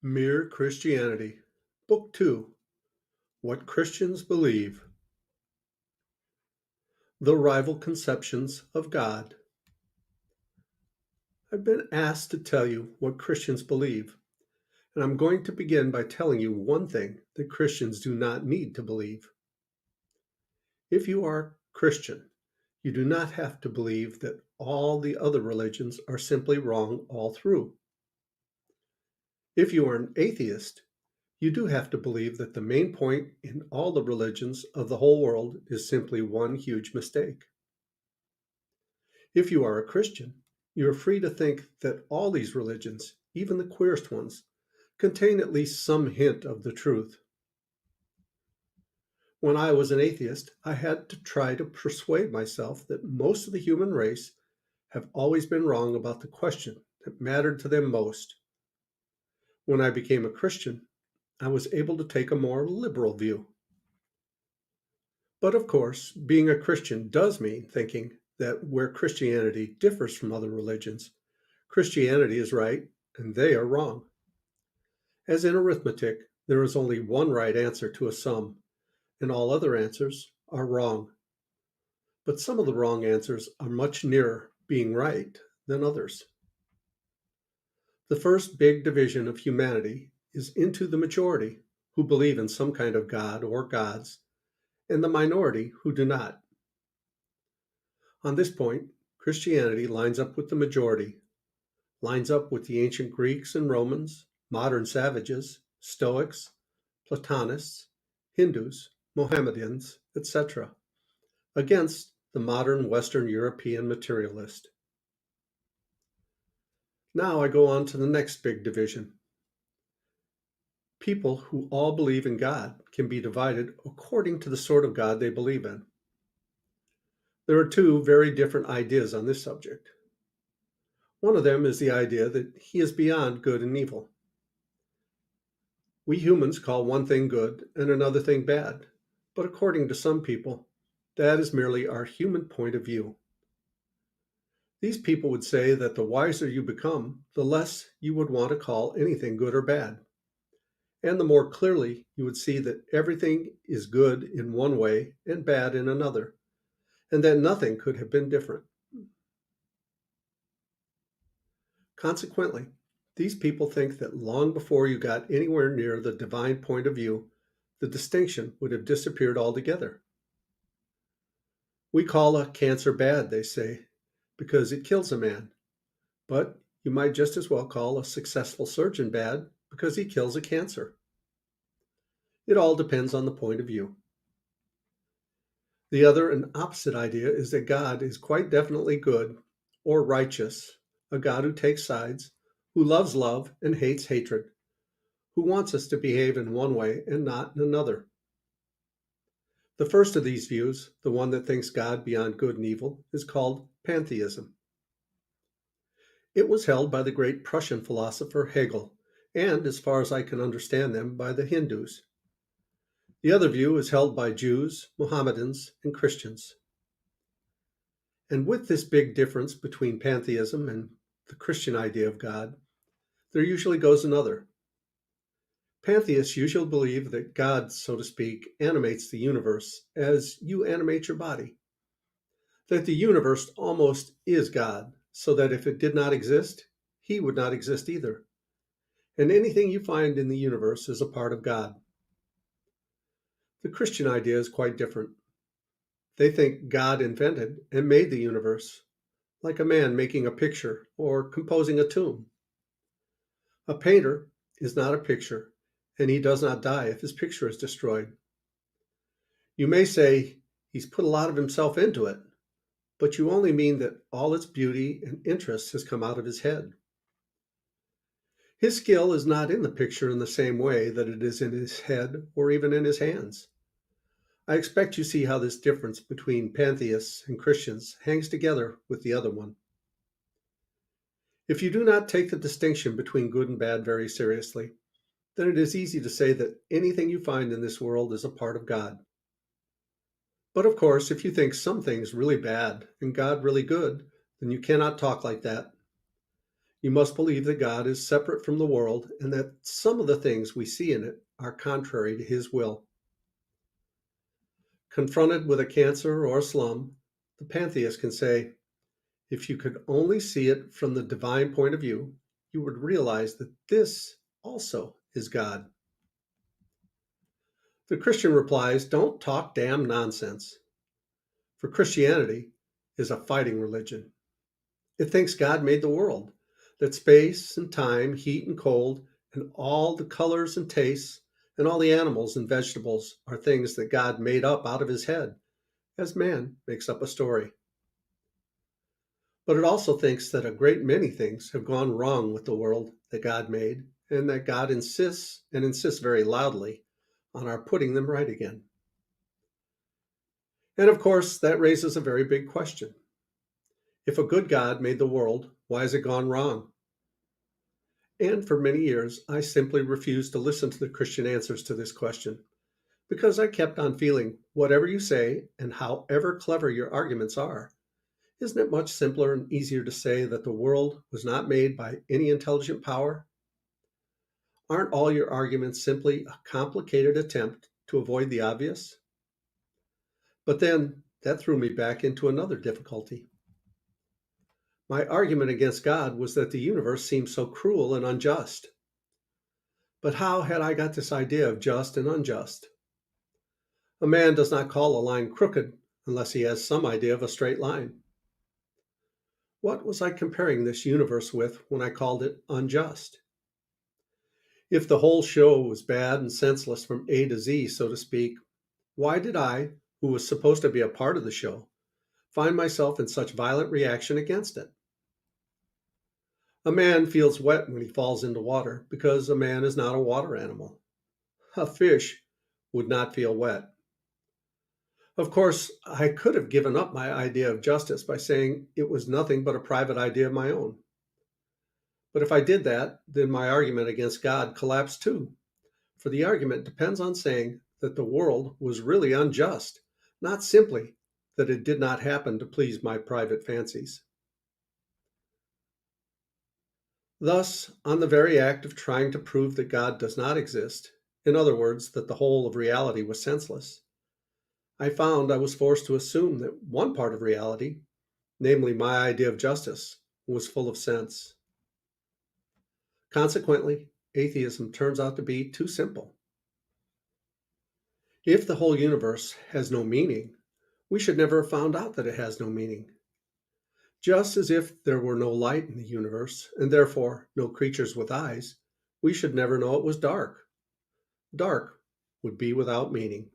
Mere Christianity, Book 2, What Christians Believe, The Rival Conceptions of God. I've been asked to tell you what Christians believe, and I'm going to begin by telling you one thing that Christians do not need to believe. If you are Christian, you do not have to believe that all the other religions are simply wrong all through. If you are an atheist, you do have to believe that the main point in all the religions of the whole world is simply one huge mistake. If you are a Christian, you are free to think that all these religions, even the queerest ones, contain at least some hint of the truth. When I was an atheist, I had to try to persuade myself that most of the human race have always been wrong about the question that mattered to them most. When I became a Christian, I was able to take a more liberal view. But of course, being a Christian does mean thinking that where Christianity differs from other religions, Christianity is right and they are wrong. As in arithmetic, there is only one right answer to a sum, and all other answers are wrong. But some of the wrong answers are much nearer being right than others. The first big division of humanity is into the majority who believe in some kind of God or gods, and the minority who do not. On this point, Christianity lines up with the majority, lines up with the ancient Greeks and Romans, modern savages, Stoics, Platonists, Hindus, Mohammedans, etc., against the modern Western European materialist. Now I go on to the next big division. People who all believe in God can be divided according to the sort of God they believe in. There are two very different ideas on this subject. One of them is the idea that he is beyond good and evil. We humans call one thing good and another thing bad, but according to some people, that is merely our human point of view. These people would say that the wiser you become, the less you would want to call anything good or bad, and the more clearly you would see that everything is good in one way and bad in another, and that nothing could have been different. Consequently, these people think that long before you got anywhere near the divine point of view, the distinction would have disappeared altogether. We call a cancer bad, they say, because it kills a man. But you might just as well call a successful surgeon bad because he kills a cancer. It all depends on the point of view. The other and opposite idea is that God is quite definitely good or righteous, a God who takes sides, who loves love and hates hatred, who wants us to behave in one way and not in another. The first of these views, the one that thinks God beyond good and evil, is called pantheism. It was held by the great Prussian philosopher Hegel, and, as far as I can understand them, by the Hindus. The other view is held by Jews, Mohammedans, and Christians. And with this big difference between pantheism and the Christian idea of God, there usually goes another. Pantheists usually believe that God, so to speak, animates the universe as you animate your body. That the universe almost is God, so that if it did not exist, he would not exist either. And anything you find in the universe is a part of God. The Christian idea is quite different. They think God invented and made the universe, like a man making a picture or composing a tune. A painter is not a picture, and he does not die if his picture is destroyed. You may say he's put a lot of himself into it, but you only mean that all its beauty and interest has come out of his head. His skill is not in the picture in the same way that it is in his head or even in his hands. I expect you see how this difference between pantheists and Christians hangs together with the other one. If you do not take the distinction between good and bad very seriously, then it is easy to say that anything you find in this world is a part of God. But of course, if you think some things really bad and God really good, then you cannot talk like that. You must believe that God is separate from the world and that some of the things we see in it are contrary to his will. Confronted with a cancer or a slum, the pantheist can say, if you could only see it from the divine point of view, you would realize that this also is God. The Christian replies, don't talk damn nonsense. For Christianity is a fighting religion. It thinks God made the world, that space and time, heat and cold, and all the colors and tastes, and all the animals and vegetables are things that God made up out of his head, as man makes up a story. But it also thinks that a great many things have gone wrong with the world that God made, and that God insists, and insists very loudly, on our putting them right again. And of course, that raises a very big question. If a good God made the world, why has it gone wrong? And for many years, I simply refused to listen to the Christian answers to this question because I kept on feeling whatever you say and however clever your arguments are, isn't it much simpler and easier to say that the world was not made by any intelligent power? Aren't all your arguments simply a complicated attempt to avoid the obvious? But then that threw me back into another difficulty. My argument against God was that the universe seemed so cruel and unjust. But how had I got this idea of just and unjust? A man does not call a line crooked unless he has some idea of a straight line. What was I comparing this universe with when I called it unjust? If the whole show was bad and senseless from A to Z, so to speak, why did I, who was supposed to be a part of the show, find myself in such violent reaction against it? A man feels wet when he falls into water because a man is not a water animal. A fish would not feel wet. Of course, I could have given up my idea of justice by saying it was nothing but a private idea of my own. But if I did that, then my argument against God collapsed too. For the argument depends on saying that the world was really unjust, not simply that it did not happen to please my private fancies. Thus, on the very act of trying to prove that God does not exist, in other words, that the whole of reality was senseless, I found I was forced to assume that one part of reality, namely my idea of justice, was full of sense. Consequently, atheism turns out to be too simple. If the whole universe has no meaning, we should never have found out that it has no meaning. Just as if there were no light in the universe, and therefore no creatures with eyes, we should never know it was dark. Dark would be without meaning.